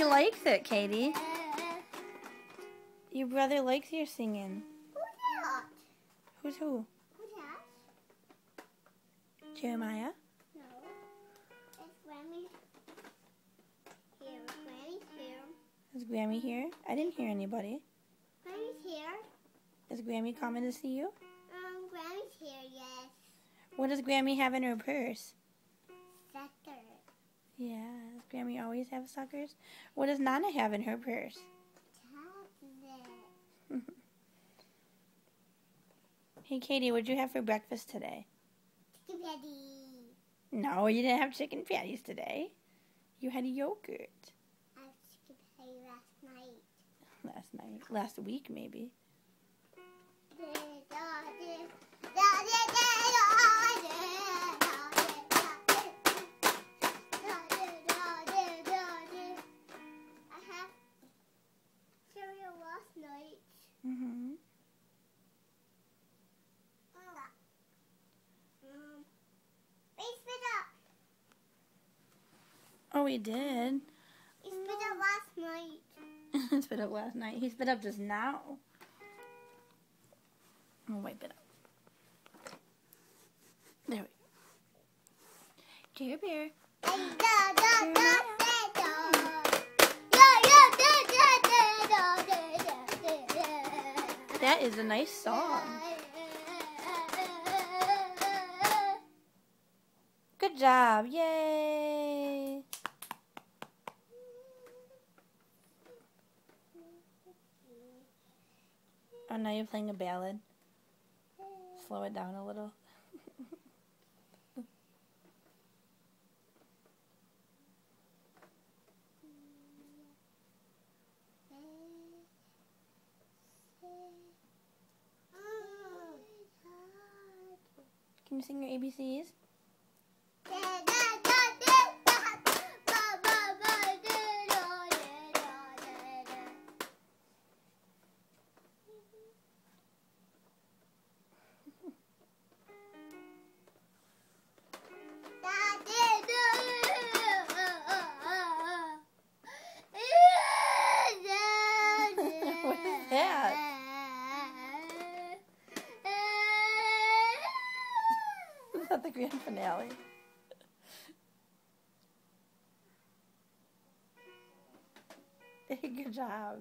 He likes it, Katie. Your brother likes your singing. Who's that? Who's who? Who's that? Jeremiah? No. It's Grammy. Here. Grammy's here. Is Grammy here? I didn't hear anybody. Grammy's here. Is Grammy coming to see you? Grammy's here, yes. What does Grammy have in her purse? Sucker. Yeah, does Grammy always have suckers? What does Nana have in her purse? Chocolate. Hey, Katie, what'd you have for breakfast today? Chicken patty. No, you didn't have chicken patties today. You had yogurt. I had chicken patty last night. Last week, maybe. I had cereal last night. Mm-hmm. We split up. Oh, we did. We split up last night. He spit up last night. He spit up just now. I'm gonna wipe it up. There we go. Care Bear. That is a nice song. Good job. Yay. Oh, now you're playing a ballad. Slow it down a little. Can you sing your ABCs? What is that? Is that the grand finale? Good job.